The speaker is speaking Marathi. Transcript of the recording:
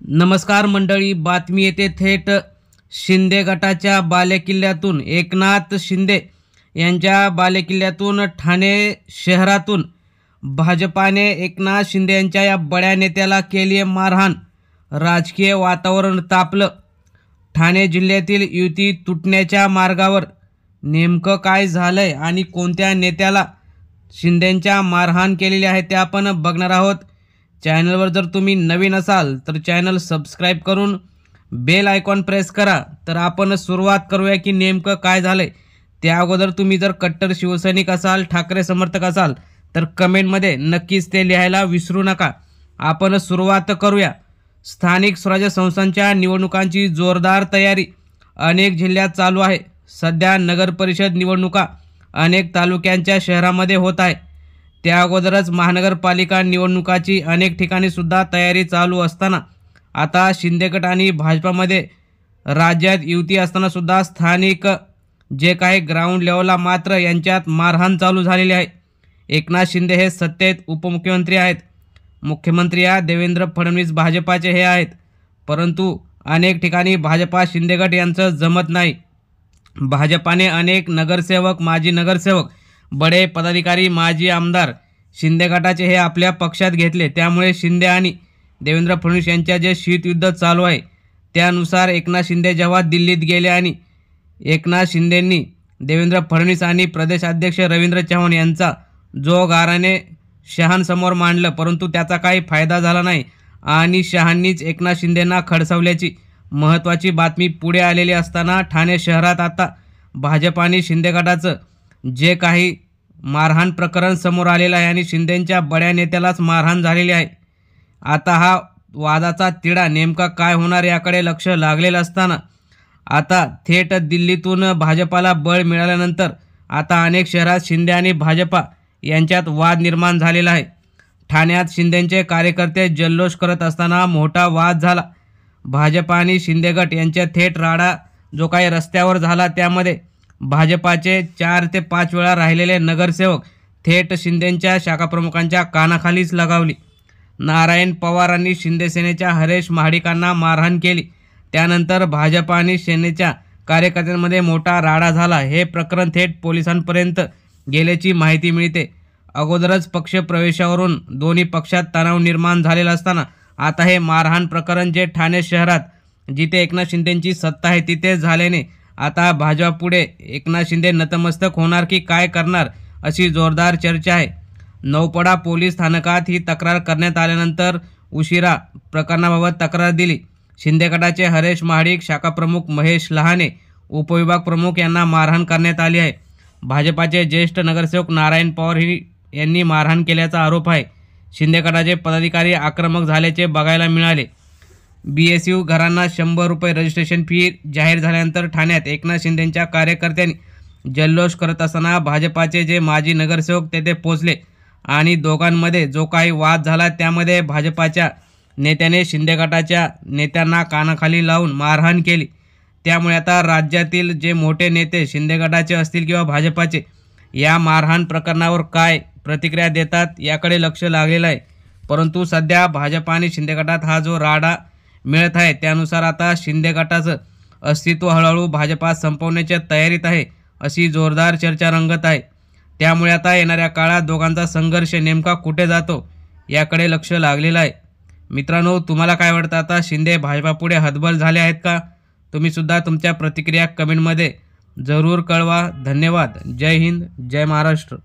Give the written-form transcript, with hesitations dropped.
नमस्कार मंडळी, बातमी येते थेट शिंदे गटाच्या बालेकिल्ल्यातून। एकनाथ शिंदे यांच्या बालेकिल्ल्यातून ठाणे शहरातून भाजपाने एकनाथ शिंदे यांच्या या बड्या नेत्याला केली मारहाण। राजकीय वातावरण तापलं। ठाणे जिल्ह्यातील युती तुटण्याच्या मार्गावर नेमकं काय झालंय आणि कोणत्या नेत्याला शिंदेंच्या मारहाण केलेली आहे ते आपण बघणार आहोत। चॅनलवर जर तुम्ही नवीन असाल तर चॅनल सबस्क्राइब करून बेल आयकॉन प्रेस करा। तर आपण सुरुवात करूया की नेमकं काय झालंय। त्या अगोदर तुम्ही जर कट्टर शिवसैनिक असाल, ठाकरे समर्थक असाल तर कमेंटमध्ये नक्कीच ते लिहायला विसरू नका। आपण सुरुवात करूया। स्थानिक स्वराज्य संस्थांच्या निवडणुकांची जोरदार तयारी अनेक जिल्ह्यात चालू आहे। सध्या नगर परिषद निवडणुका अनेक तालुक्यांच्या शहरामध्ये होत आहे। त्या अगोदरच महानगरपालिका निवडणुकाची अनेक ठिकाणी सुद्धा तयारी चालू असताना आता शिंदे गट आणि भाजपामध्ये राज्यात युती असताना सुद्धा स्थानिक जे काही ग्राउंड लेवलला मात्र यांच्यात मारहाण चालू झालेली आहे। एकनाथ शिंदे हे सत्तेत उपमुख्यमंत्री आहेत। मुख्यमंत्री देवेंद्र फडणवीस भाजपाचे हे आहेत, परंतु अनेक ठिकाणी भाजपा शिंदे गट यांचं जमत नाही। भाजपाने अनेक नगरसेवक, माजी नगरसेवक, बडे पदाधिकारी, माजी आमदार शिंदे गटाचे हे आपल्या पक्षात घेतले। त्यामुळे शिंदे आणि देवेंद्र फडणवीस यांच्या जे शीतयुद्ध चालू आहे त्यानुसार एकनाथ शिंदे जेव्हा दिल्लीत गेले आणि एकनाथ शिंदेंनी देवेंद्र फडणवीस आणि प्रदेशाध्यक्ष रवींद्र चव्हाण यांचा जो गाराने शहांसमोर मांडलं, परंतु त्याचा काही फायदा झाला नाही आणि शहांनीच एकनाथ शिंदेंना खडसावल्याची महत्त्वाची बातमी पुढे आलेली असताना ठाणे शहरात आता भाजप आणि शिंदे गटाचं जे काही मारहाण प्रकरण समोर आलेलं आहे आणि शिंदेंच्या बड्या नेत्यालाच मारहाण झालेली आहे। आता हा वादाचा तिढा नेमका काय होणार याकडे लक्ष लागलेलं असताना आता थेट दिल्लीतून भाजपाला बळ मिळाल्यानंतर आता अनेक शहरात शिंदे आणि भाजपा यांच्यात वाद निर्माण झालेला आहे। ठाण्यात शिंदेंचे कार्यकर्ते जल्लोष करत असताना मोठा वाद झाला। भाजपा आणि शिंदे गट यांच्या थेट राडा जो काही रस्त्यावर झाला त्यामध्ये भाजपाचे 4 ते 5 वेळा राहिलेले नगरसेवक थेट शिंदेंच्या शाखाप्रमुखांच्या कानाखालीच लगावली। नारायण पवारांनी शिंदे सेनेच्या हरेश महाडिकांना मारहाण केली। त्यानंतर भाजपा आणि सेनेच्या कार्यकर्त्यांमध्ये मोठा राडा झाला। हे प्रकरण थेट पोलिसांपर्यंत गेल्याची माहिती मिळते। अगोदरच पक्ष प्रवेशावरून दोन्ही पक्षात तणाव निर्माण झालेला असताना आता हे मारहाण प्रकरण जे ठाणे शहरात जिथे एकनाथ शिंदेंची सत्ता आहे तिथे झाल्याने आता भाजपापुढे एकनाथ शिंदे नतमस्तक होणार की काय करणार अशी जोरदार चर्चा आहे। नौपडा पोलीस स्थानकात ही तक्रार करण्यात आल्यानंतर उशिरा प्रकरणाबाबत तक्रार दिली। शिंदे गटाचे हरेश महाडिक, शाखाप्रमुख महेश लहाने, उपविभाग प्रमुख यांना मारहाण करण्यात आली आहे। भाजपाचे ज्येष्ठ नगरसेवक नारायण पवार यांनी मारहाण केल्याचा आरोप आहे। शिंदे गटाचे पदाधिकारी आक्रमक झाल्याचे बघायला मिळाले। BSU घरांना 100 रुपये रजिस्ट्रेशन फी जाहीर झाल्यानंतर ठाण्यात एकनाथ शिंदेंच्या कार्यकर्त्यांनी जल्लोष करत असताना भाजपाचे जे माजी नगरसेवक तेथे पोहोचले आणि दोघांमध्ये जो काही वाद झाला त्यामध्ये भाजपाच्या नेत्याने शिंदे गटाच्या नेत्यांना कानाखाली लावून मारहाण केली। त्यामुळे आता राज्यातील जे मोठे नेते शिंदे गटाचे असतील किंवा भाजपाचे या मारहाण प्रकरणावर काय प्रतिक्रिया देतात याकडे लक्ष लागलेलं आहे। परंतु सध्या भाजपा आणि शिंदे गटात हा जो राडा मिळत आहे त्यानुसार आता शिंदे गटाचं अस्तित्व हळूहळू भाजपा संपवण्याच्या तयारीत आहे अशी जोरदार चर्चा रंगत आहे। त्यामुळे आता येणाऱ्या काळात दोघांचा संघर्ष नेमका कुठे जातो याकडे लक्ष लागलेलं आहे। मित्रांनो, तुम्हाला काय वाटतं? आता शिंदे भाजपापुढे हतबल झाले आहेत का? तुम्ही सुद्धा तुमच्या प्रतिक्रिया कमेंटमध्ये जरूर कळवा। धन्यवाद। जय हिंद, जय महाराष्ट्र।